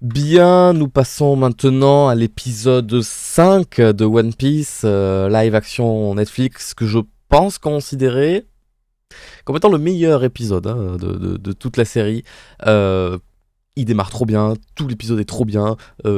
Bien, nous passons maintenant à l'épisode 5 de One Piece, live action Netflix, que je pense considérer comme étant le meilleur épisode de toute la série. Il démarre trop bien, tout l'épisode est trop bien,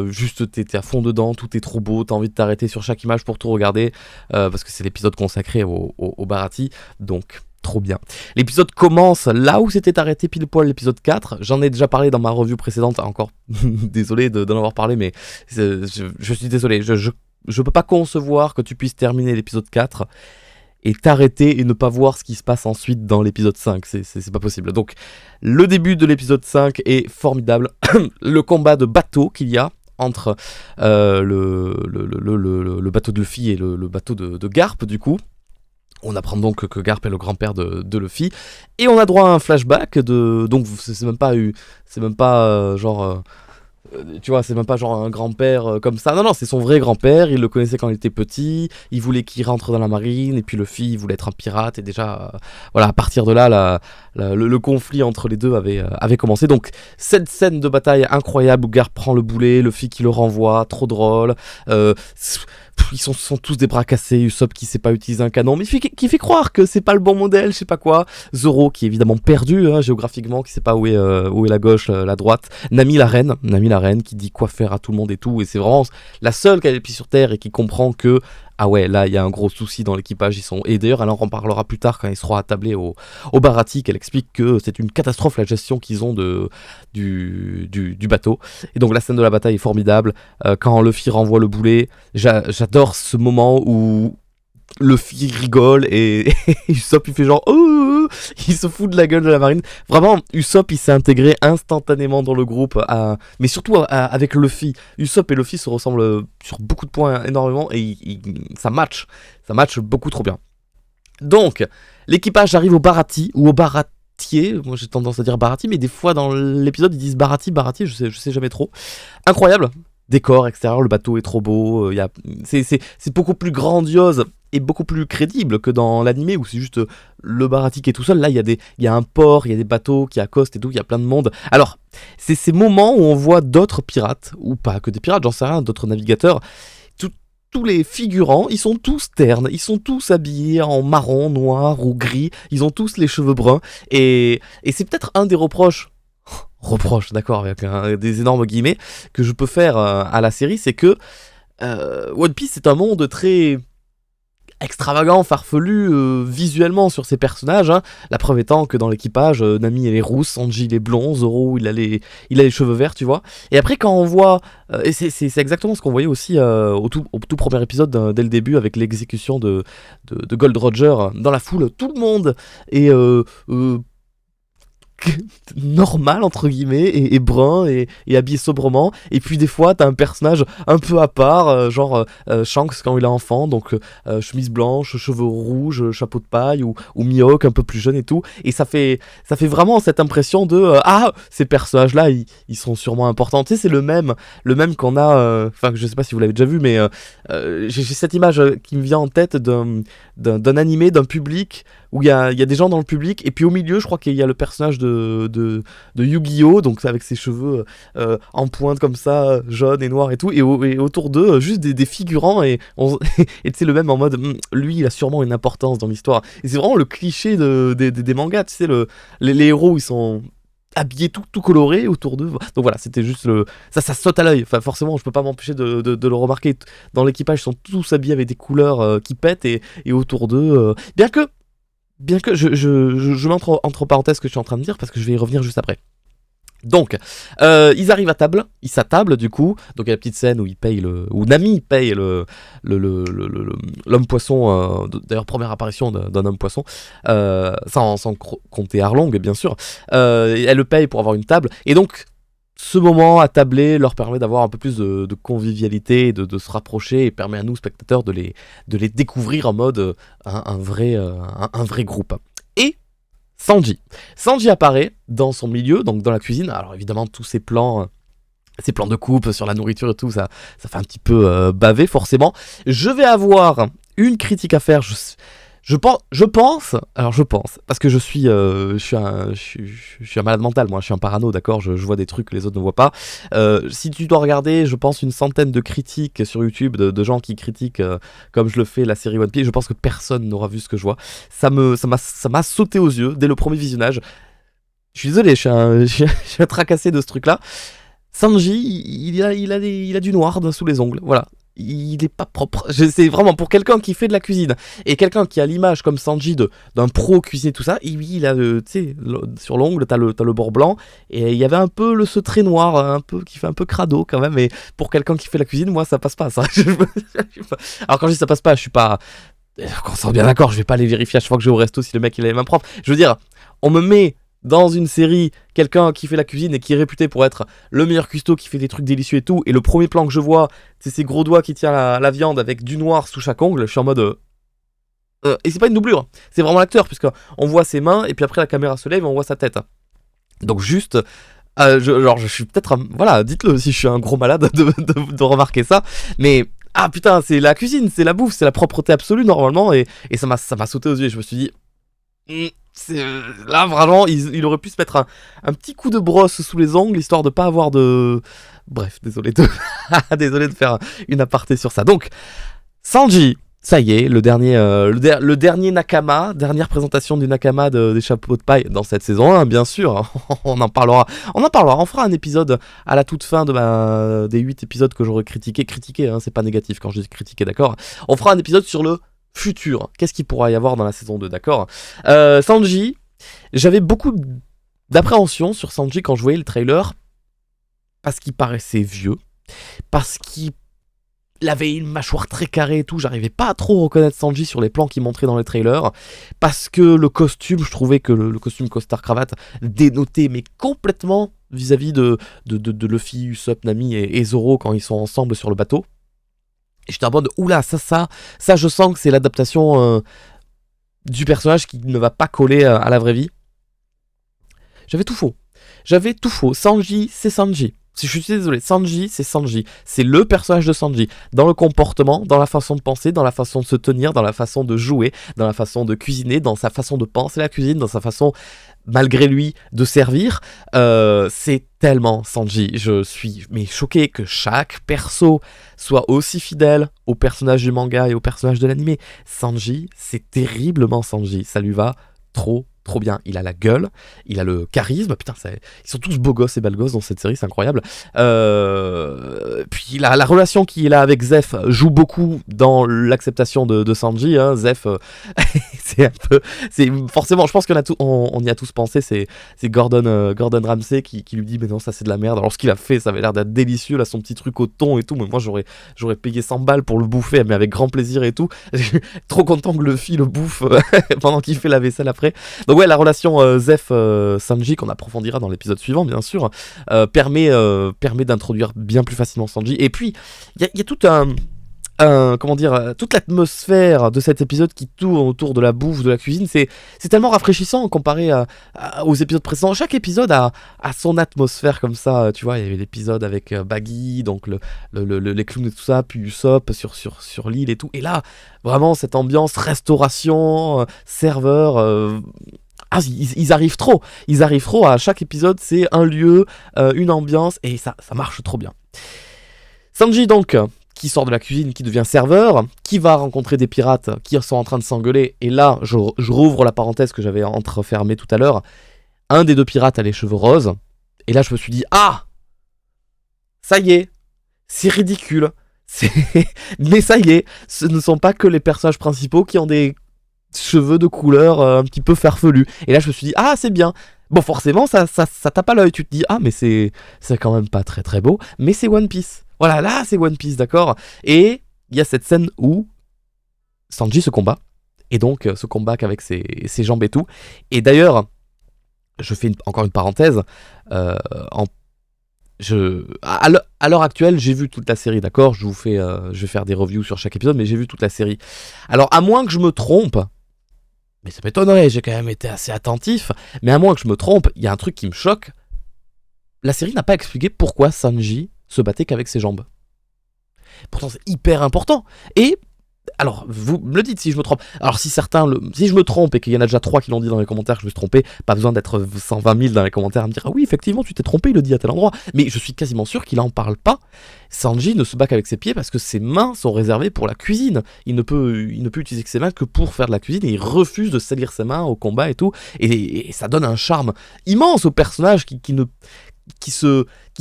juste t'es à fond dedans, tout est trop beau, t'as envie de t'arrêter sur chaque image pour tout regarder, parce que c'est l'épisode consacré au Baratie, donc trop bien. L'épisode commence là où s'était arrêté pile poil l'épisode 4, j'en ai déjà parlé dans ma revue précédente, encore désolé d'en avoir parlé, mais je suis désolé, je peux pas concevoir que tu puisses terminer l'épisode 4 et t'arrêter et ne pas voir ce qui se passe ensuite dans l'épisode 5, c'est pas possible. Donc le début de l'épisode 5 est formidable, le combat de bateau qu'il y a entre le bateau de Luffy et le bateau de Garp du coup. On apprend donc que Garp est le grand-père de Luffy, et on a droit à un flashback donc c'est même pas tu vois, c'est même pas genre un grand-père comme ça. Non, c'est son vrai grand-père. Il le connaissait quand il était petit. Il voulait qu'il rentre dans la marine. Et puis Luffy, il voulait être un pirate. Et déjà, voilà, à partir de là, le conflit entre les deux avait commencé. Donc, cette scène de bataille incroyable où Garp prend le boulet, Luffy qui le renvoie, trop drôle. Ils sont tous des bras cassés. Usopp qui sait pas utiliser un canon, mais qui fait croire que c'est pas le bon modèle, je sais pas quoi. Zoro qui est évidemment perdu géographiquement, qui sait pas où est la gauche, la droite. Nami la reine qui dit quoi faire à tout le monde et tout. Et c'est vraiment la seule qui a les pieds sur terre et qui comprend que ah ouais, là il y a un gros souci dans l'équipage. Et d'ailleurs elle en reparlera plus tard quand ils seront attablés au Baratie, qu'elle explique que c'est une catastrophe la gestion qu'ils ont du bateau. Et donc la scène de la bataille est formidable. Quand Luffy renvoie le boulet, j'adore ce moment où Luffy rigole et Usopp il fait genre oh, il se fout de la gueule de la marine. Vraiment, Usopp il s'est intégré instantanément dans le groupe, mais surtout avec Luffy. Usopp et Luffy se ressemblent sur beaucoup de points énormément et ça match beaucoup trop bien. Donc, l'équipage arrive au Baratie ou au Baratier. Moi j'ai tendance à dire Baratie, mais des fois dans l'épisode ils disent Baratie, je sais jamais trop. Incroyable. Décor extérieur, le bateau est trop beau, c'est beaucoup plus grandiose et beaucoup plus crédible que dans l'animé où c'est juste le Baratie qui est tout seul. Là il y a un port, il y a des bateaux qui accostent et tout, il y a plein de monde. Alors c'est ces moments où on voit d'autres pirates, ou pas que des pirates, j'en sais rien, d'autres navigateurs. Tous les figurants, ils sont tous ternes, ils sont tous habillés en marron, noir ou gris, ils ont tous les cheveux bruns, et c'est peut-être un des reproches, d'accord, avec des énormes guillemets, que je peux faire à la série, c'est que One Piece c'est un monde très extravagant, farfelu visuellement sur ses personnages, hein. La preuve étant que dans l'équipage, Nami elle est rousse, Sanji il est blond, Zoro il a les cheveux verts, tu vois. Et après quand on voit, et c'est exactement ce qu'on voyait aussi au tout premier épisode dès le début avec l'exécution de Gold Roger dans la foule, tout le monde est normal entre guillemets et brun et habillé sobrement, et puis des fois t'as un personnage un peu à part, Shanks quand il est enfant, donc chemise blanche, cheveux rouges, chapeau de paille, ou Mihawk un peu plus jeune et tout, et ça fait vraiment cette impression de ces personnages là ils sont sûrement importants. Tu sais, c'est le même qu'on a, enfin je sais pas si vous l'avez déjà vu, mais j'ai cette image qui me vient en tête d'un animé, d'un public où il y a des gens dans le public, et puis au milieu je crois qu'il y a le personnage de Yu-Gi-Oh, donc avec ses cheveux en pointe comme ça, jaune et noir et tout, et autour d'eux juste des figurants, et et c'est le même en mode lui il a sûrement une importance dans l'histoire. Et c'est vraiment le cliché des mangas, tu sais, les héros ils sont habillés tout colorés autour d'eux. Donc voilà, c'était juste ça saute à l'œil. Enfin forcément je peux pas m'empêcher de le remarquer. Dans l'équipage ils sont tous habillés avec des couleurs qui pètent, et autour d'eux, bien que je mets entre parenthèses ce que je suis en train de dire, parce que je vais y revenir juste après. Donc, ils arrivent à table, ils s'attablent du coup. Donc il y a la petite scène où où Nami paye l'homme poisson. D'ailleurs première apparition d'un homme poisson, sans compter Arlong bien sûr. Elle le paye pour avoir une table, et donc ce moment attablé leur permet d'avoir un peu plus de convivialité, de se rapprocher, et permet à nous spectateurs de les découvrir en mode un vrai groupe. Et Sanji apparaît dans son milieu, donc dans la cuisine. Alors évidemment tous ces plans de coupe sur la nourriture et tout, ça fait un petit peu baver forcément. Je vais avoir une critique à faire. je pense, parce que je suis un malade mental, moi, je suis un parano, d'accord, je vois des trucs que les autres ne voient pas. Si tu dois regarder, je pense, une centaine de critiques sur YouTube, de gens qui critiquent, comme je le fais, la série One Piece, je pense que personne n'aura vu ce que je vois. Ça m'a sauté aux yeux dès le premier visionnage. Je suis désolé, je suis un tracassé de ce truc-là. Sanji, il a du noir sous les ongles, voilà. Il est pas propre. C'est vraiment pour quelqu'un qui fait de la cuisine et quelqu'un qui a l'image comme Sanji d'un pro cuisinier tout ça. Et oui, il a tu sais, sur l'ongle t'as le bord blanc et il y avait un peu ce trait noir, un peu qui fait un peu crado quand même. Et pour quelqu'un qui fait la cuisine, moi ça passe pas ça. Alors quand je dis ça passe pas, je suis pas. Qu'on soit bien d'accord, je vais pas aller vérifier à chaque fois que je vais au resto si le mec il a les mains propres. Je veux dire, on me met dans une série quelqu'un qui fait la cuisine et qui est réputé pour être le meilleur cuistot, qui fait des trucs délicieux et tout, et le premier plan que je vois, c'est ses gros doigts qui tiennent la viande avec du noir sous chaque ongle, je suis en mode... et c'est pas une doublure, c'est vraiment l'acteur, puisque on voit ses mains, et puis après la caméra se lève et on voit sa tête. Donc juste... je suis peut-être... voilà, dites-le si je suis un gros malade de remarquer ça, mais... Ah putain, c'est la cuisine, c'est la bouffe, c'est la propreté absolue normalement, et ça m'a sauté aux yeux, et je me suis dit... Là vraiment il aurait pu se mettre un petit coup de brosse sous les ongles histoire de pas avoir de... Bref, désolé de faire une aparté sur ça. Donc Sanji, ça y est, le dernier Nakama, dernière présentation du Nakama des chapeaux de paille dans cette saison 1, bien sûr. On en parlera, on fera un épisode à la toute fin des 8 épisodes que j'aurais critiqué, hein, c'est pas négatif quand je dis critiquer, d'accord. On fera un épisode sur le futur, qu'est-ce qu'il pourra y avoir dans la saison 2, d'accord. Sanji, j'avais beaucoup d'appréhension sur Sanji quand je voyais le trailer, parce qu'il paraissait vieux, parce qu'il avait une mâchoire très carrée et tout, j'arrivais pas à trop reconnaître Sanji sur les plans qu'il montrait dans les trailers, parce que le costume, je trouvais que le costume costard-cravate dénotait mais complètement vis-à-vis de Luffy, Usopp, Nami et Zoro quand ils sont ensemble sur le bateau. Et j'étais en mode, oula, ça, je sens que c'est l'adaptation du personnage qui ne va pas coller à la vraie vie. J'avais tout faux. Sanji, c'est Sanji. Je suis désolé, Sanji, c'est Sanji. C'est le personnage de Sanji. Dans le comportement, dans la façon de penser, dans la façon de se tenir, dans la façon de jouer, dans la façon de cuisiner, dans sa façon de penser la cuisine, dans sa façon, malgré lui, de servir. C'est tellement Sanji. Je suis choqué que chaque perso soit aussi fidèle au personnage du manga et au personnage de l'anime. Sanji, c'est terriblement Sanji. Ça lui va trop bien, il a la gueule, il a le charisme, putain, ils sont tous beaux gosses et belles gosses dans cette série, c'est incroyable. Puis la relation qu'il a avec Zeph joue beaucoup dans l'acceptation de Sanji, hein. Zeph, c'est un peu, forcément, je pense on y a tous pensé, c'est Gordon Ramsay qui lui dit mais non, ça c'est de la merde. Alors ce qu'il a fait, ça avait l'air d'être délicieux, là, son petit truc au thon et tout, mais moi j'aurais payé 100 balles pour le bouffer, mais avec grand plaisir et tout. Trop content que Luffy le bouffe pendant qu'il fait la vaisselle après. Donc ouais, la relation Zeph-Sanji, qu'on approfondira dans l'épisode suivant, bien sûr, permet d'introduire bien plus facilement Sanji. Et puis, il y a tout toute l'atmosphère de cet épisode qui tourne autour de la bouffe, de la cuisine. C'est tellement rafraîchissant comparé aux épisodes précédents. Chaque épisode a son atmosphère comme ça. Tu vois, il y avait l'épisode avec Baggy, donc les clowns et tout ça, puis Usopp sur l'île et tout. Et là, vraiment, cette ambiance restauration, serveur... ils arrivent trop. À chaque épisode, c'est un lieu, une ambiance, et ça marche trop bien. Sanji, donc, qui sort de la cuisine, qui devient serveur, qui va rencontrer des pirates qui sont en train de s'engueuler. Et là, je rouvre la parenthèse que j'avais entrefermée tout à l'heure. Un des deux pirates a les cheveux roses. Et là, je me suis dit, ah, ça y est, c'est ridicule. Mais ça y est, ce ne sont pas que les personnages principaux qui ont des cheveux de couleur un petit peu farfelus. Et là, je me suis dit, ah, c'est bien. Bon, forcément, ça tape à l'œil. Tu te dis, ah, mais c'est quand même pas très très beau. Mais c'est One Piece. Voilà, là, c'est One Piece, d'accord. Et il y a cette scène où Sanji se combat. Et donc, se combat avec ses jambes et tout. Et d'ailleurs, je fais encore une parenthèse. À l'heure actuelle, j'ai vu toute la série, d'accord. Je vais faire des reviews sur chaque épisode, mais j'ai vu toute la série. Alors, à moins que je me trompe, mais ça m'étonnerait, j'ai quand même été assez attentif, mais à moins que je me trompe, il y a un truc qui me choque. La série n'a pas expliqué pourquoi Sanji se battait qu'avec ses jambes. Pourtant, c'est hyper important. Et Alors, vous me le dites si je me trompe. Alors, si je me trompe et qu'il y en a déjà 3 qui l'ont dit dans les commentaires que je me suis trompé, pas besoin d'être 120 000 dans les commentaires à me dire ah oui, effectivement, tu t'es trompé, il le dit à tel endroit. Mais je suis quasiment sûr qu'il en parle pas. Sanji ne se bat qu'avec ses pieds parce que ses mains sont réservées pour la cuisine. Il ne peut utiliser que ses mains que pour faire de la cuisine et il refuse de salir ses mains au combat et tout. Et ça donne un charme immense au personnage qui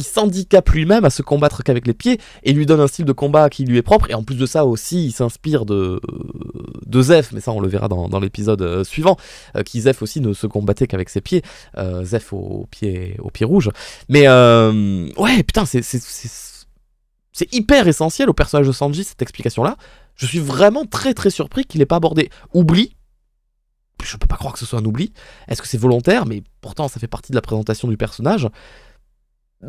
s'handicape lui-même à se combattre qu'avec les pieds et lui donne un style de combat qui lui est propre. Et en plus de ça aussi, il s'inspire de Zeph, mais ça on le verra dans l'épisode suivant, qui Zeph aussi ne se combattait qu'avec ses pieds, Zeph au pied rouge. Mais ouais, putain, c'est hyper essentiel au personnage de Sanji, cette explication-là. Je suis vraiment très très surpris qu'il n'ait pas abordé. Oubli. Je peux pas croire que ce soit un oubli. Est-ce que c'est volontaire? Mais pourtant, ça fait partie de la présentation du personnage.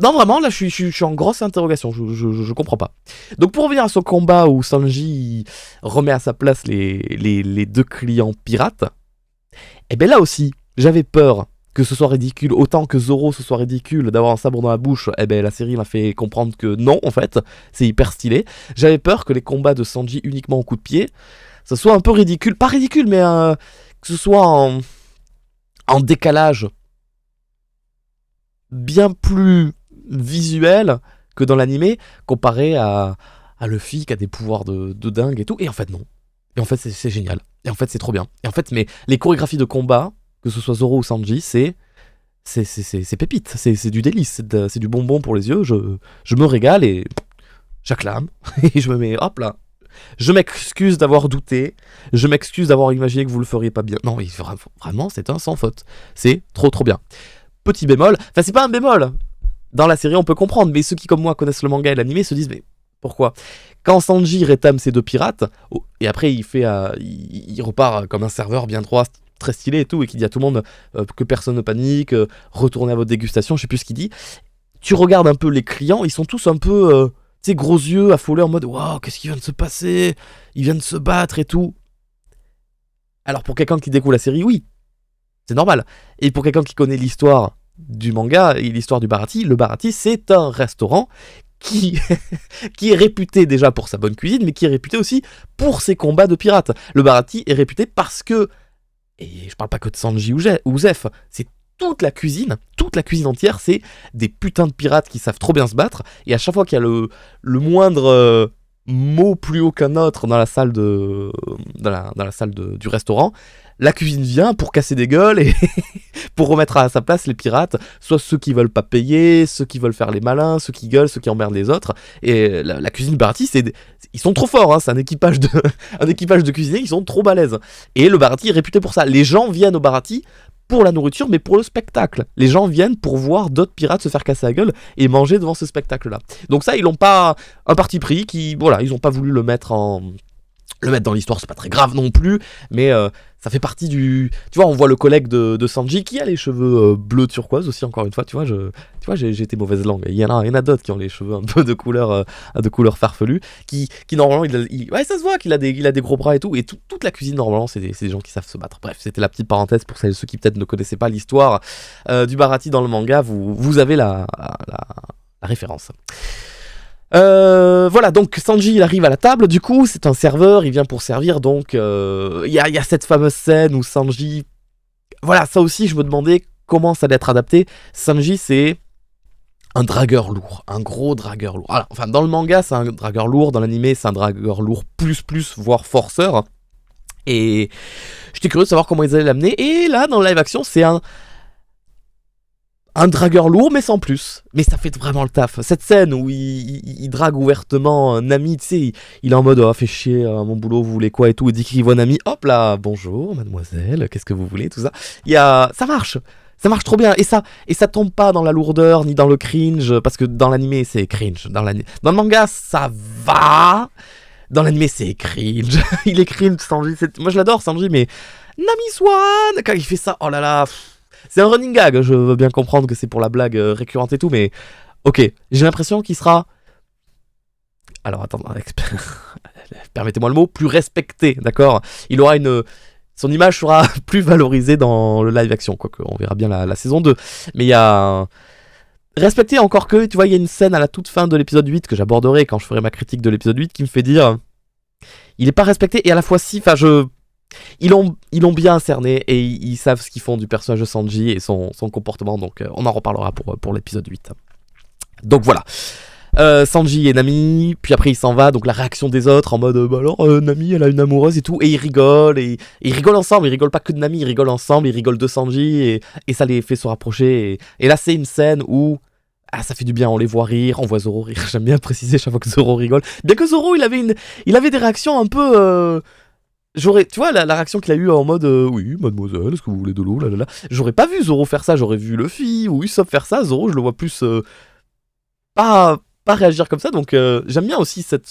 Non, vraiment, là, je suis en grosse interrogation. Je comprends pas. Donc, pour revenir à ce combat où Sanji remet à sa place les 2 clients pirates, et bien là aussi, j'avais peur que ce soit ridicule. Autant que Zoro ce soit ridicule d'avoir un sabre dans la bouche, et ben la série m'a fait comprendre que non, en fait, c'est hyper stylé. J'avais peur que les combats de Sanji uniquement au coup de pied, ça soit un peu ridicule. Pas ridicule, mais que ce soit en décalage bien plus visuel que dans l'animé, comparé à Luffy qui a des pouvoirs de dingue et tout. Et en fait, non. Et en fait, c'est génial. Et en fait, c'est trop bien. Et en fait, mais les chorégraphies de combat, que ce soit Zoro ou Sanji, c'est pépite. C'est du délice. C'est du bonbon pour les yeux. Je me régale et j'acclame. Et je me mets, hop là. Je m'excuse d'avoir douté. Je m'excuse d'avoir imaginé que vous le feriez pas bien. Non, vraiment, c'est un sans faute. C'est trop trop bien. Petit bémol. Enfin, c'est pas un bémol. Dans la série, on peut comprendre, mais ceux qui, comme moi, connaissent le manga et l'animé se disent, mais pourquoi? Quand Sanji rétame ses 2 pirates, et après il repart comme un serveur bien droit, très stylé et tout, et qui dit à tout le monde que personne ne panique, retournez à votre dégustation, je sais plus ce qu'il dit. Tu regardes un peu les clients, ils sont tous un peu, tu sais, gros yeux, affolés en mode, waouh, qu'est-ce qui vient de se passer? Ils viennent de se battre et tout. Alors pour quelqu'un qui découvre la série, oui, c'est normal. Et pour quelqu'un qui connaît l'histoire du manga et l'histoire du Baratie, le Baratie c'est un restaurant qui est réputé déjà pour sa bonne cuisine, mais qui est réputé aussi pour ses combats de pirates. Le Baratie est réputé parce que, et je parle pas que de Sanji ou Zeph, c'est toute la cuisine entière, c'est des putains de pirates qui savent trop bien se battre, et à chaque fois qu'il y a le moindre mot plus haut qu'un autre dans la salle du restaurant, la cuisine vient pour casser des gueules et pour remettre à sa place les pirates, soit ceux qui veulent pas payer, ceux qui veulent faire les malins, ceux qui gueulent, ceux qui emmerdent les autres. Et la cuisine Baratie, ils sont trop forts, hein, c'est un équipage de cuisiniers, ils sont trop balèzes. Et le Baratie est réputé pour ça. Les gens viennent au Baratie pour la nourriture, mais pour le spectacle. Les gens viennent pour voir d'autres pirates se faire casser la gueule et manger devant ce spectacle-là. Donc ça, ils n'ont pas un parti pris, ils n'ont pas voulu le mettre dans l'histoire, c'est pas très grave non plus, mais ça fait partie du... Tu vois, on voit le collègue de Sanji qui a les cheveux bleus turquoise aussi, encore une fois, tu vois, j'ai été mauvaise langue. Il y en a d'autres qui ont les cheveux un peu de couleur farfelue, qui normalement, ouais, ça se voit qu'il a des gros bras et tout, et toute la cuisine, normalement, c'est des gens qui savent se battre. Bref, c'était la petite parenthèse pour celles et ceux qui peut-être ne connaissaient pas l'histoire du Baratie dans le manga, vous avez la référence. Voilà, donc Sanji il arrive à la table, du coup c'est un serveur, il vient pour servir, donc il y a cette fameuse scène où Sanji, voilà, ça aussi je me demandais comment ça allait être adapté. Sanji c'est un dragueur lourd, un gros dragueur lourd. Alors, enfin dans le manga c'est un dragueur lourd, dans l'animé c'est un dragueur lourd plus, voire forceur, et j'étais curieux de savoir comment ils allaient l'amener, et là dans le live action c'est un dragueur lourd mais sans plus, mais ça fait vraiment le taf. Cette scène où il drague ouvertement un ami, tu sais, il est en mode oh fait chier mon boulot, vous voulez quoi et tout, il dit qu'il voit un ami, hop là, bonjour mademoiselle, qu'est-ce que vous voulez, tout ça. Ça marche trop bien, et ça tombe pas dans la lourdeur ni dans le cringe, parce que dans l'animé c'est cringe, dans le manga ça va, dans l'animé c'est cringe. Il est cringe Sanji, moi je l'adore Sanji, mais Nami Swan quand il fait ça, oh là là. C'est un running gag, je veux bien comprendre que c'est pour la blague récurrente et tout, mais ok, j'ai l'impression qu'il sera... Alors attends, permettez-moi le mot, plus respecté, d'accord? Il aura son image sera plus valorisée dans le live action, quoique on verra bien la saison 2. Mais il y a... Respecté encore que, tu vois, il y a une scène à la toute fin de l'épisode 8 que j'aborderai quand je ferai ma critique de l'épisode 8 qui me fait dire... il est pas respecté, et à la fois si, enfin ils l'ont bien cerné, et ils savent ce qu'ils font du personnage de Sanji et son comportement, donc on en reparlera pour l'épisode 8. Donc voilà. Sanji et Nami, puis après il s'en va, donc la réaction des autres en mode bah alors Nami elle a une amoureuse et tout, et ils rigolent ensemble, ils rigolent pas que de Nami, ils rigolent ensemble, ils rigolent de Sanji, et ça les fait se rapprocher, et là c'est une scène où ça fait du bien, on les voit rire, on voit Zoro rire, j'aime bien préciser chaque fois que Zoro rigole, bien que Zoro il avait des réactions un peu... tu vois la réaction qu'il a eue en mode oui mademoiselle, est-ce que vous voulez de l'eau, là. J'aurais pas vu Zoro faire ça, j'aurais vu Luffy ou Usopp faire ça. Zoro je le vois plus pas réagir comme ça, donc j'aime bien aussi cette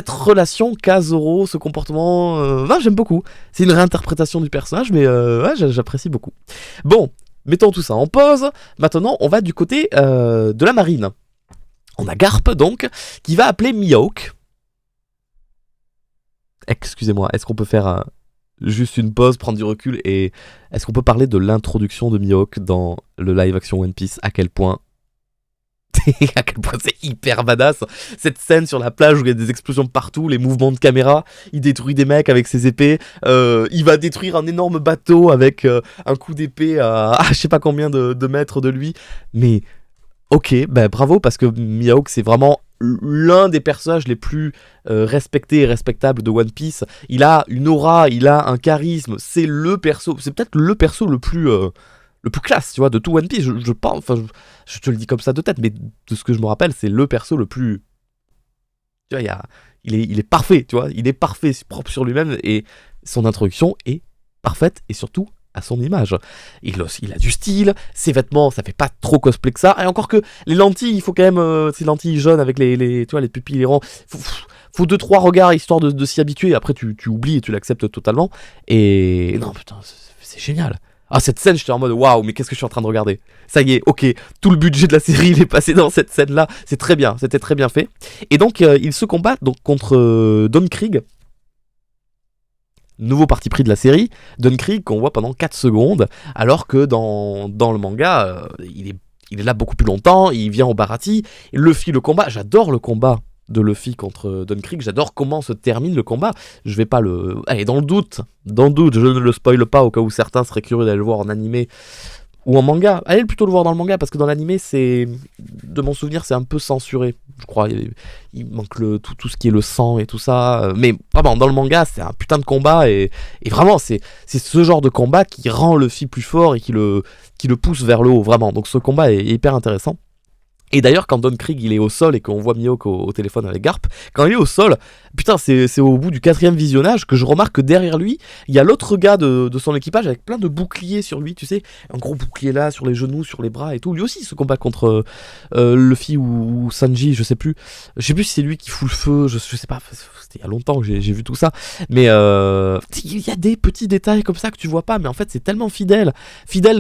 relation qu'a Zoro, ce comportement, j'aime beaucoup. C'est une réinterprétation du personnage, mais j'apprécie beaucoup. Bon, mettons tout ça en pause, maintenant on va du côté de la marine. On a Garp donc, qui va appeler Mihawk. Excusez-moi, est-ce qu'on peut faire juste une pause, prendre du recul, et est-ce qu'on peut parler de l'introduction de Mihawk dans le live action One Piece, à quel point c'est hyper badass, cette scène sur la plage où il y a des explosions partout, les mouvements de caméra, il détruit des mecs avec ses épées, il va détruire un énorme bateau avec un coup d'épée à je sais pas combien de mètres de lui, mais ok, bravo, parce que Mihawk c'est vraiment l'un des personnages les plus respectés et respectables de One Piece. Il a une aura, il a un charisme, c'est peut-être le perso le plus classe, tu vois, de tout One Piece. Je pense, enfin, je te le dis comme ça de tête, mais de ce que je me rappelle, c'est le perso le plus, tu vois, il est parfait, tu vois, il est parfait, propre sur lui-même, et son introduction est parfaite, et surtout à son image. Il a du style, ses vêtements, ça fait pas trop cosplay que ça, et encore que les lentilles, il faut quand même, ces lentilles jaunes avec tu vois, les pupilles, les rangs, faut 2-3 regards histoire de s'y habituer, après tu oublies et tu l'acceptes totalement, et non, putain, c'est génial. Ah, cette scène, j'étais en mode waouh, mais qu'est-ce que je suis en train de regarder? Ça y est, ok, tout le budget de la série il est passé dans cette scène-là, c'est très bien, c'était très bien fait. Et donc, ils se combattent donc, contre Don Krieg, nouveau parti pris de la série, Don Krieg qu'on voit pendant 4 secondes, alors que dans le manga, il est là beaucoup plus longtemps, il vient au Baratie, Luffy le combat, j'adore le combat de Luffy contre Don Krieg, j'adore comment se termine le combat, je vais pas le... Allez, dans le doute, je ne le spoil pas au cas où certains seraient curieux d'aller le voir en animé ou en manga, allez plutôt le voir dans le manga, parce que dans l'animé, de mon souvenir, c'est un peu censuré, je crois, il manque tout ce qui est le sang et tout ça, mais vraiment, dans le manga, c'est un putain de combat, et vraiment, c'est ce genre de combat qui rend Luffy plus fort et qui le pousse vers le haut, vraiment, donc ce combat est hyper intéressant. Et d'ailleurs, quand Don Krieg il est au sol et qu'on voit Mihawk au téléphone avec Garp, quand il est au sol, putain, c'est au bout du 4e visionnage que je remarque que derrière lui, il y a l'autre gars de son équipage avec plein de boucliers sur lui, tu sais, un gros bouclier là, sur les genoux, sur les bras et tout. Lui aussi il se combat contre Luffy ou Sanji, je sais plus si c'est lui qui fout le feu, je sais pas, c'était il y a longtemps que j'ai vu tout ça, mais il y a des petits détails comme ça que tu vois pas, mais en fait c'est tellement fidèle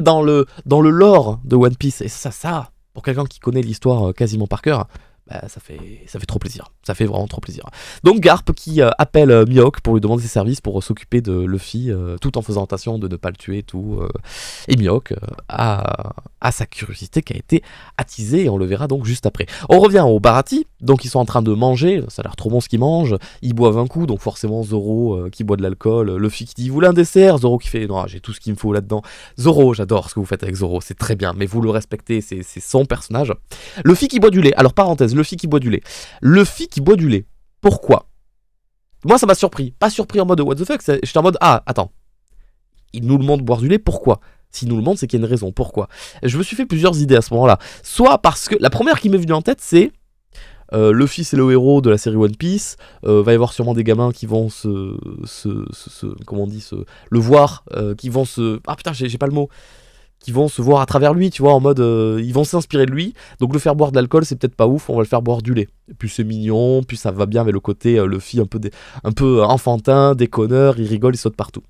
dans le lore de One Piece, et ça... Pour quelqu'un qui connaît l'histoire quasiment par cœur, ça fait trop plaisir. Ça fait vraiment trop plaisir. Donc Garp qui appelle Mihawk pour lui demander ses services pour s'occuper de Luffy, tout en faisant attention de ne pas le tuer, tout. Et Mihawk a sa curiosité qui a été attisée, et on le verra donc juste après. On revient au Baratie, donc ils sont en train de manger, ça a l'air trop bon ce qu'ils mangent, ils boivent un coup, donc forcément Zoro qui boit de l'alcool, Luffy qui dit vous voulez un dessert, Zoro qui fait non, j'ai tout ce qu'il me faut là-dedans. Zoro, j'adore ce que vous faites avec Zoro, c'est très bien, mais vous le respectez, c'est son personnage. Luffy qui boit du lait, alors parenthèse, Luffy qui boit du lait, pourquoi? Moi ça m'a surpris, pas surpris en mode what the fuck, j'étais en mode attends, il nous le montre boire du lait, pourquoi? S'il nous le montre, c'est qu'il y a une raison, pourquoi? Je me suis fait plusieurs idées à ce moment-là, soit parce que, la première qui m'est venue en tête c'est, Luffy c'est le héros de la série One Piece, va y avoir sûrement des gamins qui vont comment on dit, le voir, qui vont ah putain j'ai pas le mot, qui vont se voir à travers lui, tu vois, en mode, ils vont s'inspirer de lui, donc le faire boire de l'alcool, c'est peut-être pas ouf, on va le faire boire du lait. Et puis c'est mignon, puis ça va bien avec le côté, Luffy un peu enfantin, déconneur, il rigole, il saute partout.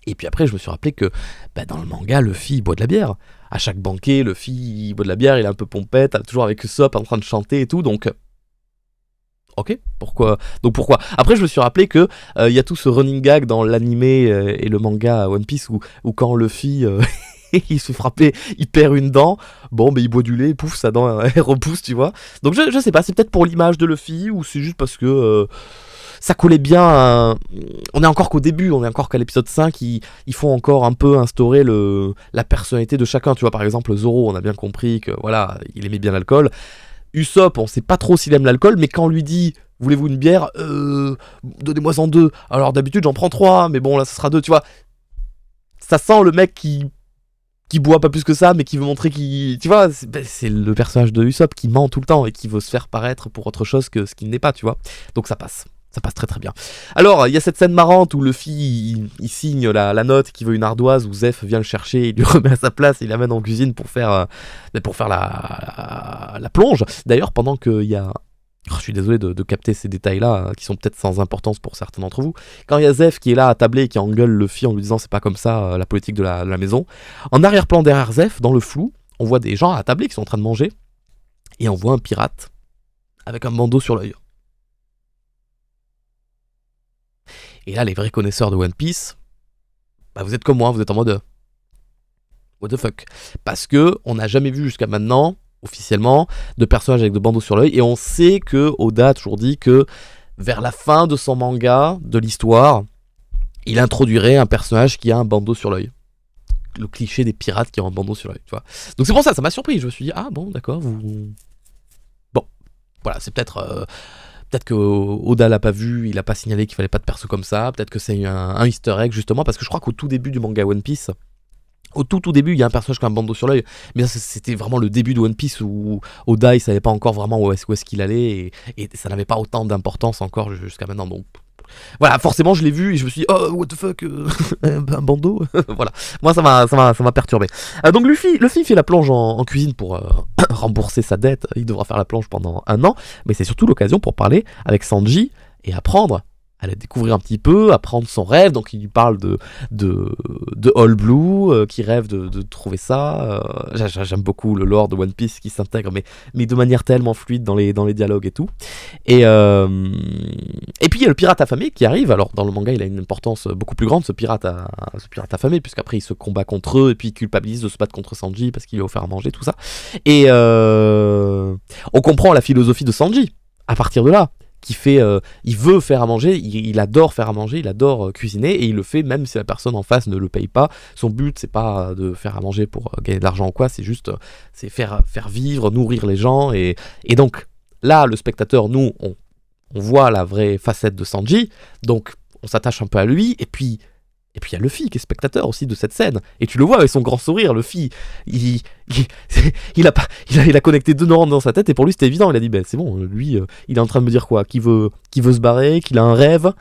Et puis après, je me suis rappelé que, dans le manga, Luffy, il boit de la bière. À chaque banquet, Luffy, il boit de la bière, il est un peu pompette, toujours avec Usopp en train de chanter et tout, donc... Ok, pourquoi? Après, je me suis rappelé que y a tout ce running gag dans l'animé et le manga One Piece où quand Luffy il se fait frapper, il perd une dent, bon il boit du lait, pouf, sa dent elle repousse, tu vois. Donc je sais pas, c'est peut-être pour l'image de Luffy, ou c'est juste parce que ça collait bien on est encore qu'au début, on est encore qu'à l'épisode 5, ils font encore un peu instaurer la personnalité de chacun, tu vois. Par exemple Zoro, on a bien compris que voilà, il aimait bien l'alcool. Usopp, on sait pas trop s'il aime l'alcool, mais quand on lui dit voulez-vous une bière, donnez-moi en 2. Alors d'habitude j'en prends 3, mais bon là ça sera 2, tu vois. Ça sent le mec qui boit pas plus que ça, mais qui veut montrer qu'il... Tu vois, c'est le personnage de Usopp qui ment tout le temps et qui veut se faire paraître pour autre chose que ce qu'il n'est pas, tu vois. Donc ça passe. Ça passe très très bien. Alors, il y a cette scène marrante où Luffy, il signe la note qu'il veut une ardoise, où Zeph vient le chercher, il lui remet à sa place, il l'amène en cuisine pour faire la plonge. D'ailleurs, pendant qu'il y a... je suis désolé de capter ces détails-là, qui sont peut-être sans importance pour certains d'entre vous. Quand il y a Zeph qui est là à tabler et qui engueule Luffy en lui disant c'est pas comme ça la politique de la maison, en arrière-plan derrière Zeph, dans le flou, on voit des gens à tabler qui sont en train de manger, et on voit un pirate avec un bandeau sur l'œil. Et là, les vrais connaisseurs de One Piece, bah vous êtes comme moi, vous êtes en mode what the fuck. Parce que on n'a jamais vu jusqu'à maintenant, officiellement, de personnages avec de bandeaux sur l'œil, et on sait que Oda a toujours dit que vers la fin de son manga, de l'histoire, il introduirait un personnage qui a un bandeau sur l'œil. Le cliché des pirates qui ont un bandeau sur l'œil, tu vois. Donc c'est pour ça m'a surpris, je me suis dit, ah bon, d'accord, vous... Bon, voilà, c'est peut-être que Oda l'a pas vu, il a pas signalé qu'il fallait pas de perso comme ça, peut-être que c'est un easter egg justement, parce que je crois qu'au tout début du manga One Piece, au tout début, il y a un personnage qui a un bandeau sur l'œil, mais ça, c'était vraiment le début de One Piece où Oda il savait pas encore vraiment où est-ce qu'il allait, et ça n'avait pas autant d'importance encore jusqu'à maintenant, donc voilà, forcément je l'ai vu et je me suis dit oh what the fuck, un bandeau. Voilà, moi ça m'a perturbé. Donc Luffy fait la plonge en cuisine pour rembourser sa dette. Il devra faire la plonge pendant 1 an, mais c'est surtout l'occasion pour parler avec Sanji et apprendre à la découvrir un petit peu, apprendre son rêve. Donc il lui parle de All Blue, qui rêve de trouver ça. J'aime beaucoup le lore de One Piece qui s'intègre, mais de manière tellement fluide dans les dialogues et tout. Et puis il y a le pirate affamé qui arrive. Alors dans le manga il a une importance beaucoup plus grande, ce pirate affamé, puisqu'après il se combat contre eux et puis il culpabilise de se battre contre Sanji parce qu'il lui a offert à manger, tout ça. Et on comprend la philosophie de Sanji à partir de là. Il veut faire à manger, il adore faire à manger, il adore cuisiner, et il le fait même si la personne en face ne le paye pas. Son but c'est pas de faire à manger pour gagner de l'argent ou quoi, c'est juste c'est faire vivre, nourrir les gens, et donc là le spectateur, nous on voit la vraie facette de Sanji, donc on s'attache un peu à lui, et puis il y a Luffy qui est spectateur aussi de cette scène, et tu le vois avec son grand sourire. Luffy, il a connecté 2 neurones dans sa tête, et pour lui c'était évident. Il a dit ben c'est bon, lui il est en train de me dire quoi, qu'il veut se barrer, qu'il a un rêve,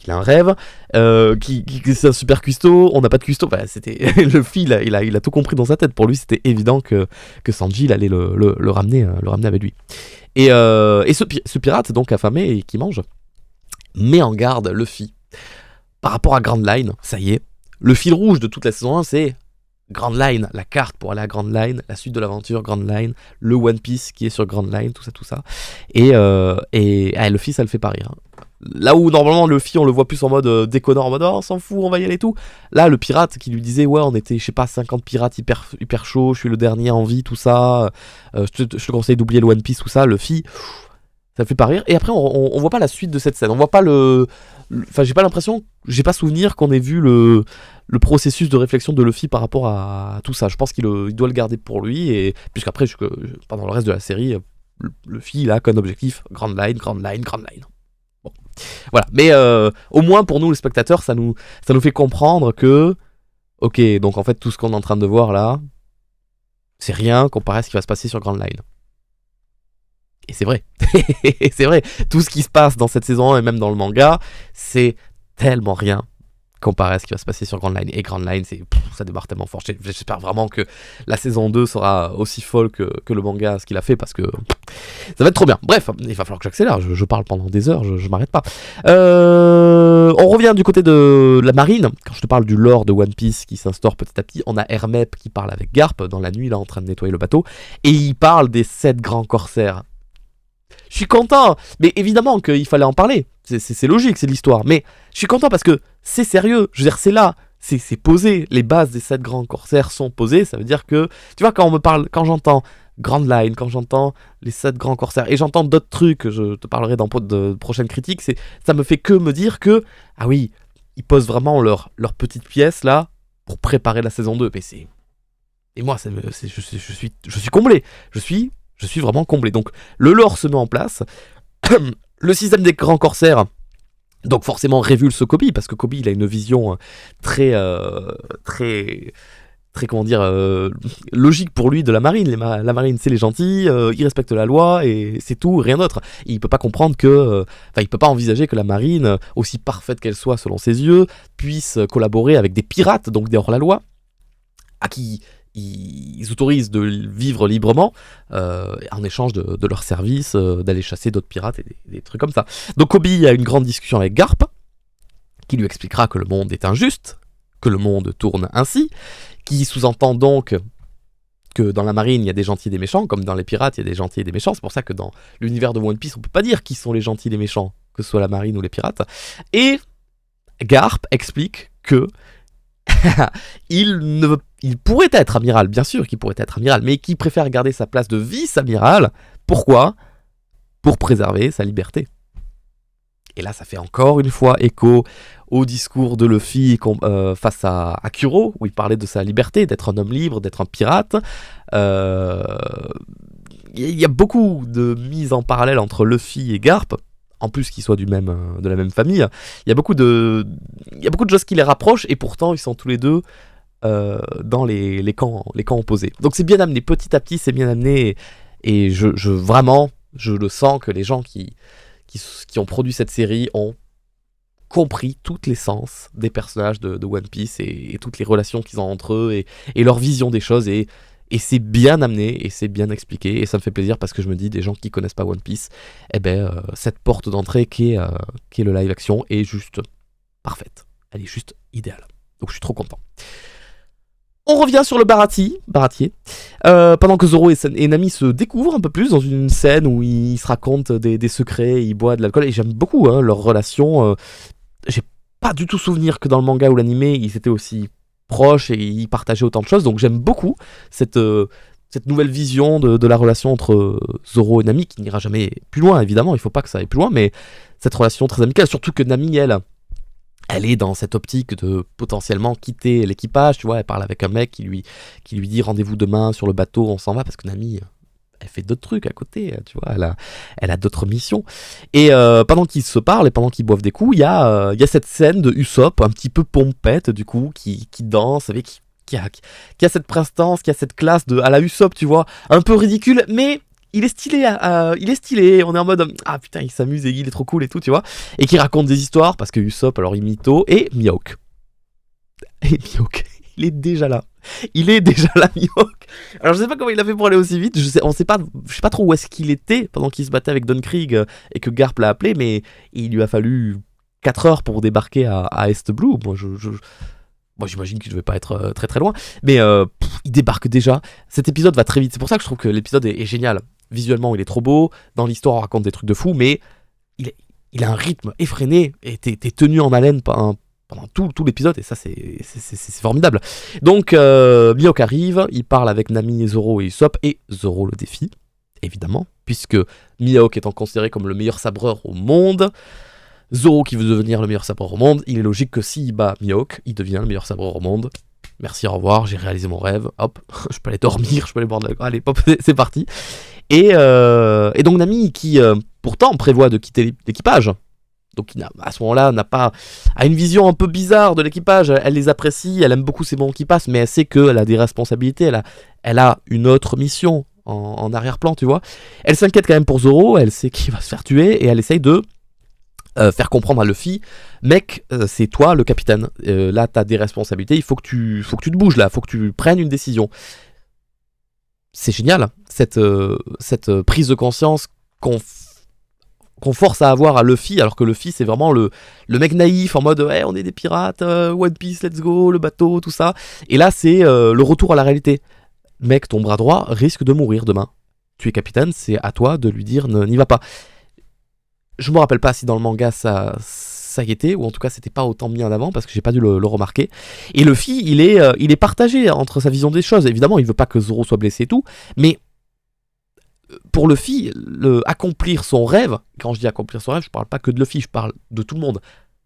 que c'est un super cuistot. On n'a pas de cuistot, bah, c'était Luffy, il a tout compris dans sa tête. Pour lui c'était évident que Sanji il allait le ramener avec lui. Et ce pirate donc affamé et qui mange met en garde Luffy par rapport à Grand Line. Ça y est, le fil rouge de toute la saison 1, c'est Grand Line, la carte pour aller à Grand Line, la suite de l'aventure Grand Line, le One Piece qui est sur Grand Line, tout ça. Et Luffy, ça le fait pas rire. Là où normalement Luffy, on le voit plus en mode déconnant, en mode oh, on s'en fout, on va y aller et tout. Là, le pirate qui lui disait ouais, on était, je sais pas, 50 pirates hyper chauds, je suis le dernier en vie, tout ça. Je te conseille d'oublier le One Piece, tout ça. Luffy, ça me fait pas rire. Et après, on voit pas la suite de cette scène. On voit pas Enfin, j'ai pas l'impression, j'ai pas souvenir qu'on ait vu le processus de réflexion de Luffy par rapport à tout ça. Je pense qu'il doit le garder pour lui, et puisqu'après, pendant le reste de la série, Luffy il a qu'un objectif, Grand Line. Bon, voilà. Mais au moins pour nous les spectateurs, ça nous fait comprendre que, ok, donc en fait tout ce qu'on est en train de voir là, c'est rien comparé à ce qui va se passer sur Grand Line. Et c'est vrai, c'est vrai, tout ce qui se passe dans cette saison 1 et même dans le manga, c'est tellement rien comparé à ce qui va se passer sur Grand Line. Et Grand Line, ça démarre tellement fort. J'espère vraiment que la saison 2 sera aussi folle que le manga, ce qu'il a fait, parce que ça va être trop bien. Bref, il va falloir que j'accélère, je parle pendant des heures, je m'arrête pas. On revient du côté de la marine. Quand je te parle du lore de One Piece qui s'instaure petit à petit, on a Hermep qui parle avec Garp dans la nuit, là, en train de nettoyer le bateau, et il parle des 7 grands corsaires. Je suis content, mais évidemment qu'il fallait en parler, c'est logique, c'est l'histoire, mais je suis content parce que c'est sérieux, je veux dire, c'est là, c'est posé. Les bases des 7 grands corsaires sont posées. Ça veut dire que, tu vois, quand j'entends Grand Line, quand j'entends les 7 grands corsaires, et j'entends d'autres trucs, je te parlerai dans de prochaines critiques, ça me fait que me dire que, ah oui, ils posent vraiment leur petite pièce là pour préparer la saison 2. Et moi, je suis comblé. Je suis vraiment comblé. Donc, le lore se met en place. Le système des grands corsaires, donc forcément révulse Kobe, parce que Kobe, il a une vision très, comment dire, logique pour lui de la marine. La marine, c'est les gentils, ils respectent la loi, et c'est tout, rien d'autre. Il peut pas comprendre que, il peut pas envisager que la marine, aussi parfaite qu'elle soit selon ses yeux, puisse collaborer avec des pirates, donc des hors-la-loi, à qui ils autorisent de vivre librement en échange de leurs services, d'aller chasser d'autres pirates et des trucs comme ça. Donc Kobe a une grande discussion avec Garp, qui lui expliquera que le monde est injuste, que le monde tourne ainsi, qui sous-entend donc que dans la marine il y a des gentils et des méchants, comme dans les pirates il y a des gentils et des méchants. C'est pour ça que dans l'univers de One Piece on peut pas dire qui sont les gentils et les méchants, que ce soit la marine ou les pirates. Et Garp explique que il pourrait être amiral, bien sûr qu'il pourrait être amiral, mais qui préfère garder sa place de vice-amiral. Pourquoi ? Pour préserver sa liberté. Et là, ça fait encore une fois écho au discours de Luffy face à Kuro, où il parlait de sa liberté, d'être un homme libre, d'être un pirate. Il y a beaucoup de mises en parallèle entre Luffy et Garp, en plus qu'ils soient de la même famille. Il y a beaucoup de choses qui les rapprochent, et pourtant ils sont tous les deux dans les camps opposés. Donc c'est bien amené, petit à petit c'est bien amené, et vraiment je le sens que les gens qui ont produit cette série ont compris toute l'essence des personnages de One Piece, et toutes les relations qu'ils ont entre eux, et leur vision des choses, et c'est bien amené, et c'est bien expliqué, et ça me fait plaisir, parce que je me dis, des gens qui connaissent pas One Piece, cette porte d'entrée qui est le live action est juste parfaite, elle est juste idéale, donc je suis trop content. On revient sur le baratier, pendant que Zoro et Nami se découvrent un peu plus dans une scène où ils se racontent des secrets, ils boivent de l'alcool, et j'aime beaucoup leur relation. J'ai pas du tout souvenir que dans le manga ou l'animé, ils étaient aussi proches et ils partageaient autant de choses, donc j'aime beaucoup cette nouvelle vision de la relation entre Zoro et Nami, qui n'ira jamais plus loin, évidemment, il faut pas que ça aille plus loin, mais cette relation très amicale, surtout que Nami, elle est dans cette optique de potentiellement quitter l'équipage, tu vois, elle parle avec un mec qui lui dit rendez-vous demain sur le bateau, on s'en va, parce que Nami, elle fait d'autres trucs à côté, tu vois, elle a d'autres missions. Et pendant qu'ils se parlent et pendant qu'ils boivent des coups, il y a cette scène de Usopp, un petit peu pompette du coup, qui danse, avec qui a cette prestance, qui a cette classe à la Usopp, tu vois, un peu ridicule, mais il est stylé, on est en mode ah putain il s'amuse et il est trop cool et tout, tu vois, et qui raconte des histoires, parce que Usopp, alors il mytho, et Mihawk, il est déjà là, Mihawk. Alors je sais pas comment il a fait pour aller aussi vite, je sais pas trop où est-ce qu'il était pendant qu'il se battait avec Don Krieg et que Garp l'a appelé, mais il lui a fallu 4 heures pour débarquer à East Blue. Moi j'imagine qu'il devait pas être très très loin, mais il débarque déjà. Cet épisode va très vite, c'est pour ça que je trouve que l'épisode est génial. Visuellement il est trop beau, dans l'histoire on raconte des trucs de fou, mais il a un rythme effréné, et t'es tenu en haleine pendant tout l'épisode, et ça c'est formidable. Donc Mihawk arrive, il parle avec Nami, Zoro et Usopp, et Zoro le défie, évidemment, puisque Mihawk étant considéré comme le meilleur sabreur au monde, Zoro qui veut devenir le meilleur sabreur au monde, il est logique que s'il bat Mihawk, il devient le meilleur sabreur au monde. Merci, au revoir, j'ai réalisé mon rêve, hop, je peux aller dormir, je peux aller boire de l'alcool, allez, hop, c'est parti. Et donc Nami, qui pourtant prévoit de quitter l'équipage, donc à ce moment-là a une vision un peu bizarre de l'équipage, elle les apprécie, elle aime beaucoup ces moments qui passent, mais elle sait qu'elle a des responsabilités, elle a une autre mission en arrière-plan, tu vois. Elle s'inquiète quand même pour Zoro, elle sait qu'il va se faire tuer, et elle essaye de faire comprendre à Luffy, mec, c'est toi le capitaine, là t'as des responsabilités, il faut que tu te bouges là, faut que tu prennes une décision. C'est génial, cette prise de conscience qu'on force à avoir à Luffy, alors que Luffy c'est vraiment le mec naïf en mode hey, on est des pirates, One Piece, let's go, le bateau, tout ça. Et là c'est le retour à la réalité. Mec, ton bras droit risque de mourir demain. Tu es capitaine, c'est à toi de lui dire n'y va pas. Je me rappelle pas si dans le manga ça ça y était, ou en tout cas c'était pas autant mis en avant parce que j'ai pas dû le remarquer. Et Luffy, il est partagé entre sa vision des choses. Évidemment, il veut pas que Zoro soit blessé et tout, mais pour Luffy, accomplir son rêve, quand je dis accomplir son rêve, je parle pas que de Luffy, je parle de tout le monde.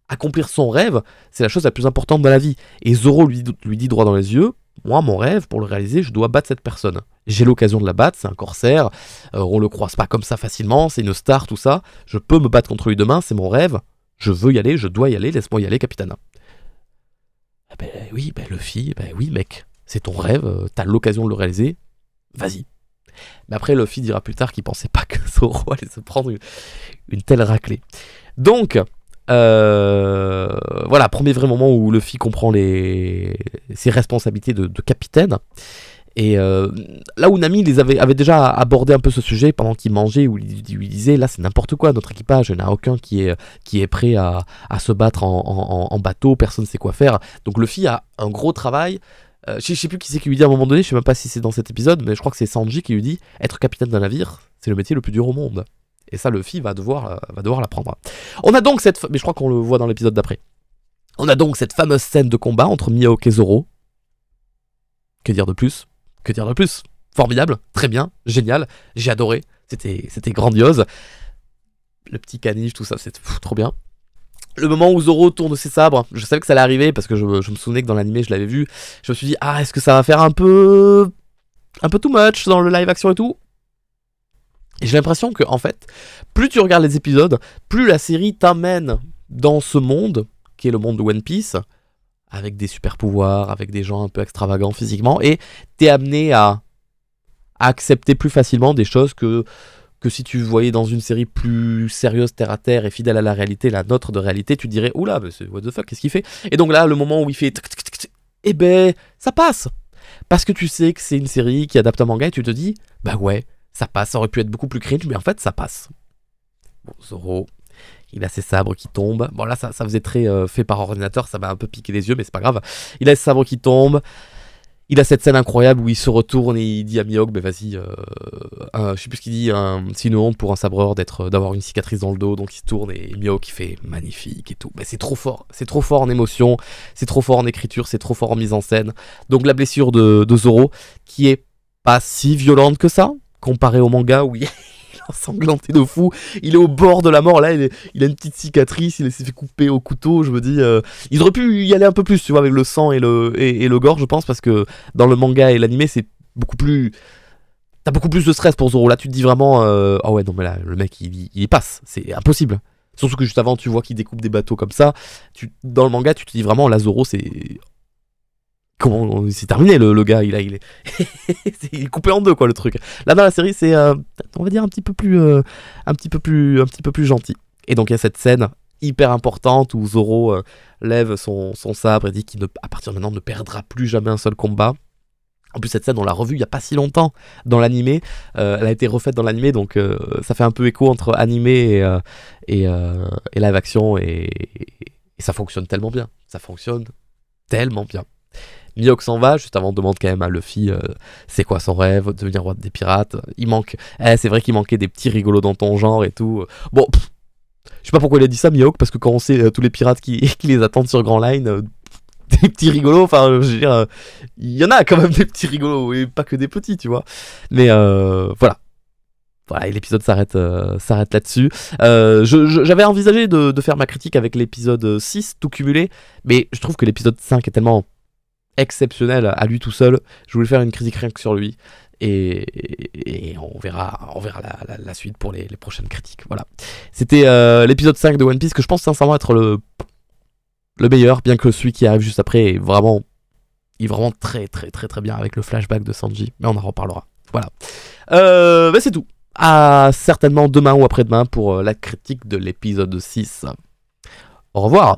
Accomplir son rêve, c'est la chose la plus importante dans la vie. Et Zoro lui dit droit dans les yeux, moi, mon rêve, pour le réaliser, je dois battre cette personne. J'ai l'occasion de la battre, c'est un corsaire, on le croise pas comme ça facilement, c'est une star, tout ça. Je peux me battre contre lui demain, c'est mon rêve. Je veux y aller, je dois y aller, laisse-moi y aller, capitaine. Oui, Luffy, oui, mec, c'est ton rêve, t'as l'occasion de le réaliser, vas-y. Mais après, Luffy dira plus tard qu'il pensait pas que Zoro allait se prendre une telle raclée. Donc, voilà, premier vrai moment où Luffy comprend ses responsabilités de capitaine. Et là où Nami avait déjà abordé un peu ce sujet pendant qu'il mangeait, où il disait là c'est n'importe quoi, notre équipage, il n'y en a aucun qui est prêt à se battre en bateau, personne ne sait quoi faire. Donc Luffy a un gros travail. Je sais plus qui c'est qui lui dit à un moment donné, je sais même pas si c'est dans cet épisode, mais je crois que c'est Sanji qui lui dit être capitaine d'un navire, c'est le métier le plus dur au monde. Et ça, Luffy va devoir l'apprendre. On a donc mais je crois qu'on le voit dans l'épisode d'après. On a donc cette fameuse scène de combat entre Mihawk et Zoro. Que dire de plus ? Formidable, très bien, génial, j'ai adoré, c'était grandiose. Le petit caniche, tout ça, c'est trop bien. Le moment où Zoro tourne ses sabres, je savais que ça allait arriver parce que je me souvenais que dans l'animé je l'avais vu. Je me suis dit, est-ce que ça va faire un peu too much dans le live action et tout ? Et j'ai l'impression que, en fait, plus tu regardes les épisodes, plus la série t'amène dans ce monde, qui est le monde de One Piece, avec des super pouvoirs, avec des gens un peu extravagants physiquement, et t'es amené à accepter plus facilement des choses que si tu voyais dans une série plus sérieuse, terre à terre et fidèle à la réalité, la nôtre de réalité, tu dirais oula, mais c'est what the fuck, qu'est-ce qu'il fait ? Et donc là, le moment où il fait ça passe, parce que tu sais que c'est une série qui adapte un manga et tu te dis ouais, ça passe, ça aurait pu être beaucoup plus cringe, mais en fait ça passe. Bon, Zoro, il a ses sabres qui tombent. Bon là ça faisait très fait par ordinateur, ça m'a un peu piqué les yeux, mais c'est pas grave. Il a ses sabres qui tombent. Il a cette scène incroyable où il se retourne et il dit à Mihawk, vas-y, je sais plus ce qu'il dit, c'est une honte pour un sabreur d'avoir une cicatrice dans le dos, donc il se tourne et Mihawk il fait magnifique et tout. Mais c'est trop fort en émotion, c'est trop fort en écriture, c'est trop fort en mise en scène. Donc la blessure de Zoro, qui est pas si violente que ça, comparé au manga où il est ensanglanté de fou, il est au bord de la mort, là il a une petite cicatrice, il s'est fait couper au couteau, je me dis, ils auraient pu y aller un peu plus, tu vois, avec le sang et le gore, je pense, parce que dans le manga et l'animé, c'est beaucoup plus... T'as beaucoup plus de stress pour Zoro, là tu te dis vraiment, ah ouais, non mais là, le mec, il y passe, c'est impossible. Surtout que juste avant, tu vois qu'il découpe des bateaux comme ça, dans le manga, tu te dis vraiment, là, Zoro, c'est... Comment c'est terminé le gars, il est il est coupé en deux quoi le truc. Là dans la série c'est on va dire un petit peu plus gentil. Et donc il y a cette scène hyper importante où Zoro lève son sabre et dit qu'il à partir de maintenant ne perdra plus jamais un seul combat. En plus cette scène on l'a revue il y a pas si longtemps dans l'animé, elle a été refaite dans l'animé donc ça fait un peu écho entre animé et live action et ça fonctionne tellement bien. Mihawk s'en va, juste avant on demande quand même à Luffy c'est quoi son rêve, devenir roi des pirates. Il manque, c'est vrai qu'il manquait des petits rigolos dans ton genre et tout. Bon, je sais pas pourquoi il a dit ça Mihawk, parce que quand on sait tous les pirates qui les attendent sur Grand Line, des petits rigolos, enfin je veux dire, il y en a quand même des petits rigolos, et pas que des petits, tu vois. Mais voilà. Voilà, et l'épisode s'arrête là-dessus. J'avais envisagé de faire ma critique avec l'épisode 6, tout cumulé, mais je trouve que l'épisode 5 est tellement exceptionnel à lui tout seul. Je voulais faire une critique rien que sur lui. Et on verra la suite pour les prochaines critiques. Voilà. C'était l'épisode 5 de One Piece que je pense sincèrement être le meilleur, bien que celui qui arrive juste après est vraiment très très très très bien avec le flashback de Sanji. Mais on en reparlera. Voilà. C'est tout. À certainement demain ou après-demain pour la critique de l'épisode 6. Au revoir.